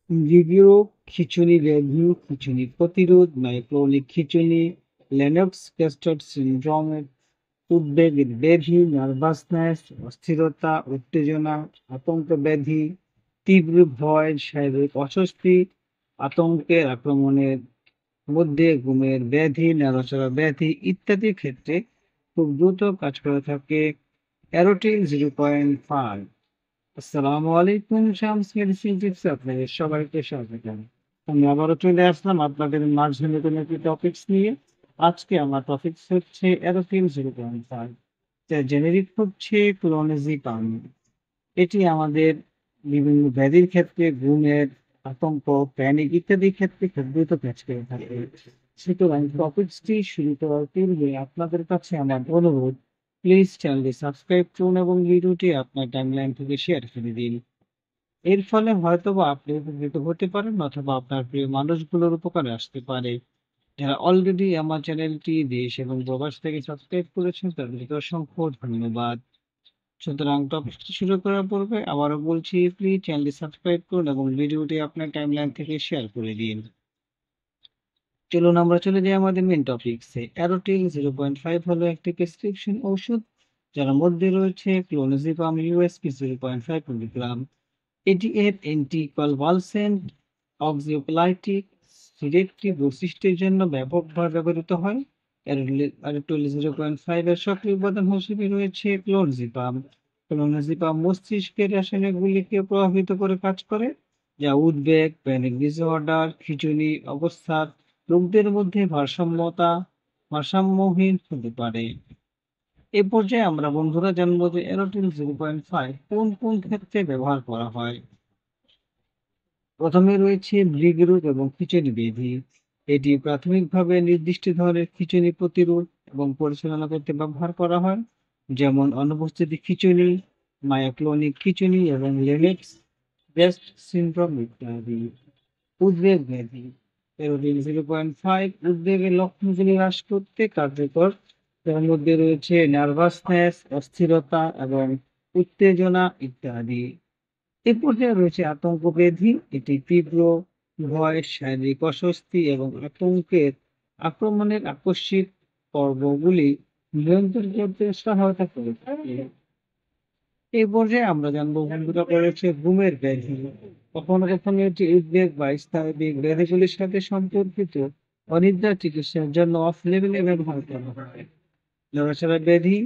Video খিঁচুনি ব্যাধি, খিঁচুনি প্রতিরোধ, মাইক্রোনিক খিঁচুনি, Lennox গ্যাস্টার্ড সিনড্রোমের উদ্বেগের ব্যাধি, নার্ভাসনেস, অস্থিরতা, উত্তেজনা, আতঙ্ক ব্যাধি, তীব্র ভয়, শারীরিক অস্বস্তি, আতঙ্কের আক্রমণের মধ্যে ঘুমের ব্যাধি, নড়াচড়া ব্যাধি ইত্যাদির ক্ষেত্রে খুব দ্রুত কাজ করে থাকে অ্যারোটিল 0.5। আসসালামু আলাইকুম, শামস মেডিসিন টিপসে আপনাদের সবাইকে স্বাগতম। আমি আবারও চলে আসলাম আপনাদের মাঝে নতুন একটি টপিকস নিয়ে। আজকে আমার টপিকস হচ্ছে অ্যারোটিল 0.5, যার জেনেরিক হচ্ছে ক্লোনিজিপাম। এটি আমাদের বিভিন্ন ব্যাধির ক্ষেত্রে, ঘুমের, আতঙ্ক, প্যানিক ইত্যাদি ক্ষেত্রে খুব দ্রুত কাজ করে থাকে। সুতরাং টপিকসটি শুরু করার পূর্বে আপনাদের কাছে আমার অনুরোধ, প্লিজ চ্যানেলটি সাবস্ক্রাইব করুন এবং ভিডিওটি আপনার টাইমলাইন থেকে শেয়ার করে দিন। এর ফলে হয়তোবা আপনি উপকৃত হতে পারেন অথবা আপনার প্রিয় মানুষগুলোর উপকারে আসতে পারে। যারা অলরেডি আমার চ্যানেলটি দেশ এবং প্রবাস থেকে সাবস্ক্রাইব করেছেন তাদেরকে অসংখ্য ধন্যবাদ। সুতরাং টপিকটি শুরু করার পূর্বে আবারও বলছি, প্লিজ চ্যানেলটি সাবস্ক্রাইব করুন এবং ভিডিওটি আপনার টাইমলাইন থেকে শেয়ার করে দিন। চলুন আমরা চলে যাই আমাদের মেন টপিকসে। অ্যারোটিল 0.5 হলো একটি প্রেসক্রিপশন ওষুধ, যার মধ্যে রয়েছে ক্লোনিজিপাম ইউএসপি 0.5 মিলিগ্রাম। এটি এর অ্যান্টিকনভালসেন্ট, অক্সিওপলাইটিক, সিডেক্টিভ বৈশিষ্ট্যের জন্য ব্যাপকভাবে ব্যবহৃত হয়। অ্যারোটিল 0.5 এর সক্রিয় উপাদান হিসেবে রয়েছে ক্লোনজিপাম। ক্লোনজিপাম মস্তিষ্কের রাসায়নিকগুলিকে প্রভাবিত করে কাজ করে, যা উদ্বেগ, প্যানিক ডিসঅর্ডার, খিঁচুনি অবস্থার লোকদের মধ্যে ভারসাম্যহীন হতে পারে। এ পর্যায়ে আমরা বন্ধুরা জানবো যে অ্যারোটিল 0.5 কোন কোন ক্ষেত্রে ব্যবহার করা হয়। প্রথমে রয়েছে মৃগরোগ এবং খিঁচুনি ব্যাধি। এটি প্রাথমিকভাবে নির্দিষ্ট ধরনের খিঁচুনি প্রতিরোধ এবং পরিচালনা করতে ব্যবহার করা হয়, যেমন অনুপস্থিতি খিঁচুনি, মায়োক্লোনিক খিঁচুনি এবং লেনেক্স গ্যাস্ট সিনড্রোম ইত্যাদি। উদ্বেগ ব্যাধি। অ্যারোটিল 0.5 উদ্বেগের লক্ষণগুলি হ্রাস করতে কার্যকর। তার মধ্যে রয়েছে নার্ভাসনেস, অস্থিরতা এবং উত্তেজনা ইত্যাদি। এ পর্যায়ে রয়েছে আতঙ্ক ব্যাধি। এটি তীব্র ভয়, শারীরিক অস্বস্তি এবং আতঙ্কের আক্রমণের আকস্মিক পর্বগুলি নিয়ন্ত্রণ করতে সহায়তা করে থাকে। এই পর্যায়ে আমরা জানবো বন্ধুরা রয়েছে ঘুমের ব্যাধি। কখনো কখনো এটি উদ্বেগ বা স্নায়বিক ব্যাধিগুলির সাথে সম্পর্কিত। অনিদ্রা চিকিৎসার জন্য অফ লেভেলে ব্যবহার করা হয়। নড়াচড়া ব্যাধি।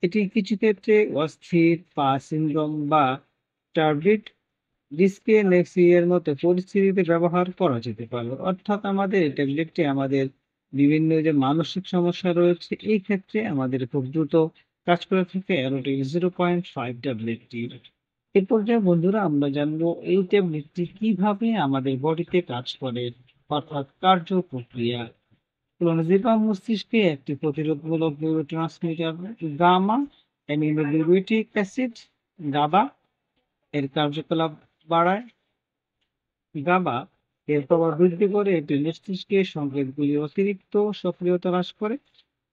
এটি কিছু ক্ষেত্রে অস্থির পা সিনড্রোম বা টার্বিড ডিসকেনেক্সিয়ার মতো পরিস্থিতিতে ব্যবহার করা যেতে পারে। অর্থাৎ আমাদের এই ট্যাবলেটটি আমাদের বিভিন্ন যে মানসিক সমস্যা রয়েছে এই ক্ষেত্রে আমাদের খুব দ্রুত কাজ করে থাকে অ্যারোটিল 0.5 ট্যাবলেটটি। এ পর্যায়ে বন্ধুরা আমরা জানবো এই ট্যাবলেটটি কিভাবে আমাদের বডিতে কাজ করে, অর্থাৎ কার্য প্রক্রিয়া। ক্লোনজিপাম মস্তিষ্কে একটি প্রতিরোধমূলক নিউরোট্রান্সমিটার গামা অ্যামিনোগ্লুটামিক অ্যাসিড গাবা এর কার্যকলাপ বাড়ায়। গাবা এর প্রভাব বৃদ্ধি করে, এটি মস্তিষ্কের সংকেতগুলি অতিরিক্ত সক্রিয়তা হ্রাস করে,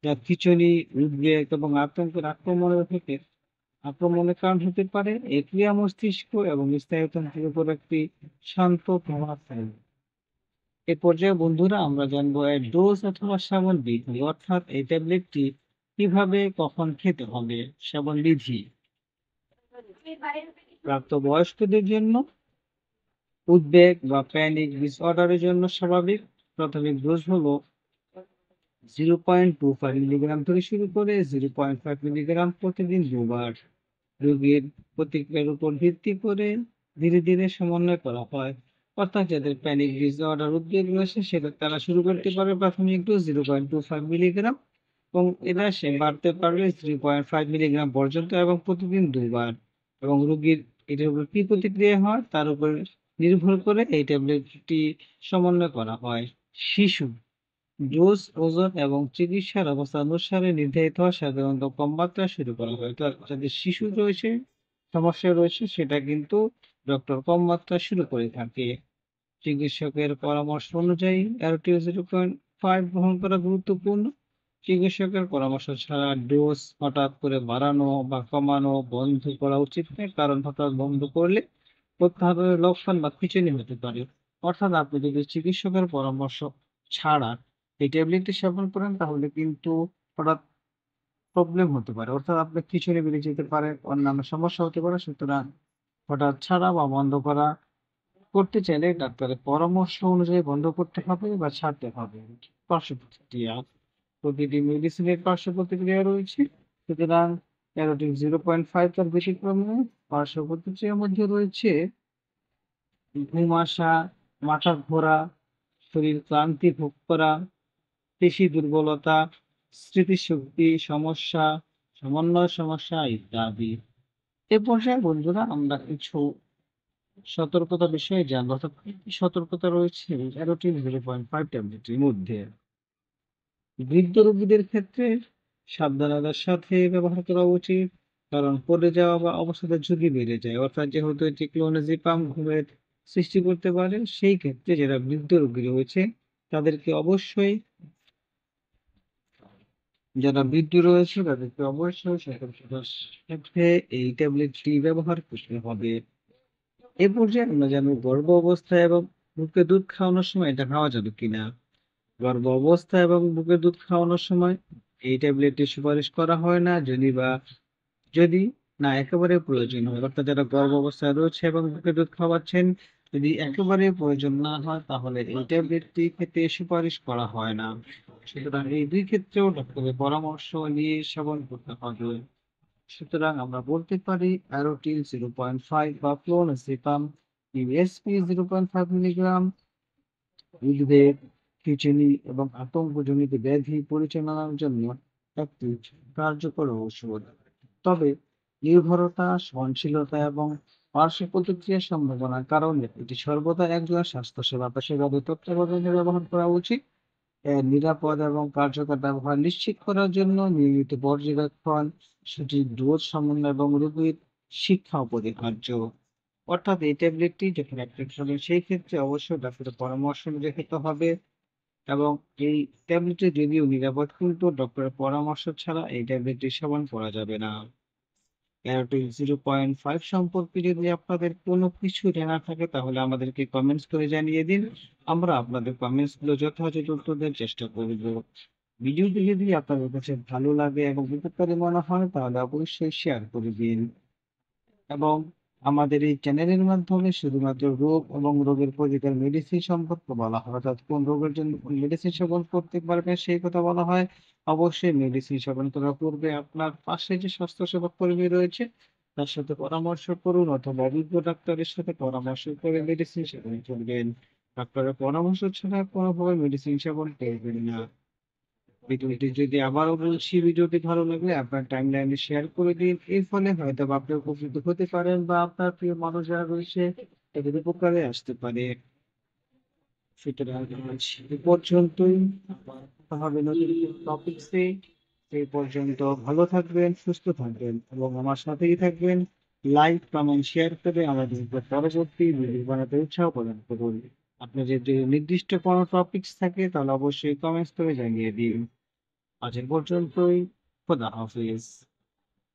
যা খিঁচুনি, উদ্বেগ এবং আতঙ্কের আক্রমণের কারণ হতে পারে। এই ক্রিয়া মস্তিষ্ক এবং স্নায়ুতন্ত্রের উপর একটি শান্ত প্রভাব ফেলে। এ পর্যায়ে বন্ধুরা আমরা জানবো এর ডোজ অথবা সেবন বিধি, অর্থাৎ এই ট্যাবলেটটি কিভাবে কখন খেতে হবে। সেবন বিধি: প্রাপ্তবয়স্কদের জন্য, উদ্বেগ বা প্যানিক ডিসঅর্ডারের জন্য স্বাভাবিক প্রাথমিক ডোজ হলো 0.25 মিলিগ্রাম থেকে শুরু করে 0.5 মিলিগ্রাম প্রতিদিন দুবার। রোগীর প্রতিক্রিয়ার উপর ভিত্তি করে ধীরে ধীরে সমন্বয় করা হয়। অর্থাৎ যাদের প্যানিক ডিসঅর্ডার উদ্বেগ রয়েছে সেটা তারা শুরু করতে পারবে প্রাথমিক ডোজ 0.25 মিলিগ্রাম, এবং এটা সে বাড়তে পারবে 0.5 মিলিগ্রাম পর্যন্ত এবং প্রতিদিন দুবার। এবং রোগীর এটার উপর কি প্রতিক্রিয়া হয় তার উপর নির্ভর করে এই ট্যাবলেটটি সমন্বয় করা হয়। শিশু ডোজ, ওজন এবং চিকিৎসার অবস্থা অনুসারে নির্ধারিত হয়, সাধারণত কম মাত্রায় শুরু করা হয়। তো যাদের শিশু রয়েছে, সমস্যা রয়েছে, সেটা কিন্তু ডক্টর কম মাত্রায় শুরু করে থাকে। চিকিৎসকের পরামর্শ অনুযায়ী অ্যারোটিল 0.5 গ্রহণ করা গুরুত্বপূর্ণ। চিকিৎসকের পরামর্শ ছাড়া ডোজ হঠাৎ করে বাড়ানো বা কমানো বন্ধ করা উচিত নয়, কারণ হঠাৎ বন্ধ করলে প্রত্যাহারের লক্ষণ বা খিঁচুনি হতে পারে। অর্থাৎ আপনি যদি চিকিৎসকের পরামর্শ ছাড়া এই ট্যাবলেটটি সেবন করেন তাহলে কিন্তু হঠাৎ প্রবলেম হতে পারে। অর্থাৎ আপনার খিঁচুনি বেড়ে যেতে পারে, অন্যান্য সমস্যা হতে পারে। সুতরাং হঠাৎ ছাড়া বা বন্ধ করতে চাইলে ডাক্তারের পরামর্শ অনুযায়ী বন্ধ করতে হবে বা ছাড়তে হবে। পার্শ্ব প্রতিক্রিয়া, প্রতিটি মেডিসিনের পার্শ্ব প্রতিক্রিয়া রয়েছে। সুতরাং ক্যারোটিন 0.5 তার ব্যতিক্রম নয়। পার্শ্ব প্রতিক্রিয়ার মধ্যে রয়েছে ঘুম আসা, মাথা ঘোরা, শরীর ক্লান্তি ভোগ করা, পেশি দুর্বলতা, স্মৃতিশক্তি সমস্যা, সমন্বয় সমস্যা ইত্যাদি। এ পর্যায়ে বন্ধুরা আমরা কিছু সতর্কতা বিষয়ে জানবো। অর্থাৎ কি কি সতর্কতা রয়েছে ক্যারোটিন 0.5 ট্যাবলেটের মধ্যে। বৃদ্ধ রোগীদের ক্ষেত্রে সাবধানতার সাথে ব্যবহার করা উচিত, কারণ পড়ে যাওয়া বা অবসাদের ঝুঁকি বেড়ে যায়। অর্থাৎ যেহেতু এটি ক্লোনাজিপাম ঘুমের সৃষ্টি করতে পারে, সেই ক্ষেত্রে যারা বৃদ্ধ রোগী রয়েছে তাদেরকে অবশ্যই যারা বৃদ্ধ রয়েছে তাদেরকে অবশ্যই সতর্কতার সাথে এই ট্যাবলেটটি ব্যবহার করতে হবে। এ পর্যায়ে আমরা জানবো গর্ভ অবস্থায় এবং বুকে দুধ খাওয়ানোর সময় এটা খাওয়া যাবে কিনা। গর্ভ অবস্থায় এবং বুকে দুধ খাওয়ানোর সময় এই ট্যাবলেটটি সুপারিশ করা হয় না, যদি না একেবারে প্রয়োজন হয়। অর্থাৎ যারা গর্ভ অবস্থায় রয়েছে এবং বুকে দুধ খাওয়াচ্ছেন, যদি একেবারে প্রয়োজন না হয় তাহলে এই ট্যাবলেটটি খেতে সুপারিশ করা হয় না। সুতরাং এই দুই ক্ষেত্রেও ডাক্তারের পরামর্শ নিয়ে সেবন করতে হবে। সুতরাং আমরা বলতে পারি অ্যারোটিল 0.5 বা ক্লোনাজিপাম ইউএসপি 0.5 মিলিগ্রাম উদ্বেগ, খিঁচুনি এবং আতঙ্কজনিত ব্যাধি পরিচালনার জন্য একটি কার্যকর ঔষধ। তবে নির্ভরতা, সহনশীলতা এবং পার্শ্ব প্রতিক্রিয়ার সম্ভাবনার কারণে এটি সর্বদা একজন স্বাস্থ্যসেবা পেশাদারের তত্ত্বাবধানে ব্যবহার করা উচিত। এর নিরাপদ এবং কার্যকর ব্যবহার নিশ্চিত করার জন্য নিয়মিত পর্যবেক্ষণ, সঠিক ডোজ সমন্বয় এবং রোগীর শিক্ষা অপরিহার্য। অর্থাৎ এই ট্যাবলেটটি যখন আপনি খাবেন সেই ক্ষেত্রে অবশ্যই ডাক্তারের পরামর্শ অনুযায়ী খেতে হবে এবং এই ট্যাবলেটটি যদিও নিরাপদ কিন্তু ডক্টরের পরামর্শ ছাড়া এই ট্যাবলেটটি সেবন করা যাবে না। ক্যারোটিন 0.5 সম্পর্কে যদি আপনাদের কোনো কিছু জানার থাকে তাহলে আমাদেরকে কমেন্টস করে জানিয়ে দিন। আমরা আপনাদের কমেন্টস গুলো যথাযথ উত্তর দেওয়ার চেষ্টা করব। ভিডিওটি যদি আপনাদের কাছে ভালো লাগে এবং উপকারী মনে হয় তাহলে অবশ্যই শেয়ার করে দিন এবং আমাদের এই চ্যানেলের মাধ্যমে শুধুমাত্র রোগ এবং রোগের প্রতিকার মেডিসিন সম্পর্কে বলা হয়। অর্থাৎ কোন রোগের জন্য কোন মেডিসিন সেবন করতে পারবেন সেই কথা বলা হয়। অবশ্যই মেডিসিন সেবন করার পূর্বে আপনার পাশে যে স্বাস্থ্যসেবা কর্মী রয়েছে তার সাথে পরামর্শ করুন অথবা অভিজ্ঞ ডাক্তারের সাথে পরামর্শ করে মেডিসিন সেবন করবেন। ডাক্তারের পরামর্শ ছাড়া কোনোভাবে মেডিসিন সেবন করবেন না। ভিডিওটি যদি আবারও বলছি, ভিডিওটি ভালো লাগলে আপনার টাইমলাইনে শেয়ার করে দিন। এর ফলে হয়তোবা আপনি উপকৃত হতে পারেন বা আপনার প্রিয় মানুষ যারা রয়েছে তাদের উপকারে আসতে পারে। সুতরাং আজ এ পর্যন্তই। আবার কথা হবে নতুন কোনো টপিকসে। সেই পর্যন্ত ভালো থাকবেন, সুস্থ থাকবেন এবং আমার সাথেই থাকবেন। লাইক, কমেন্ট, শেয়ার করে আমাদেরকে পরবর্তী ভিডিও বানাতে উৎসাহ প্রদান করুন। আপনার যদি নির্দিষ্ট কোনো টপিকস থাকে তাহলে অবশ্যই কমেন্টস করে জানিয়ে দিন। আজ এ পর্যন্তই। খোদা হাফেজ।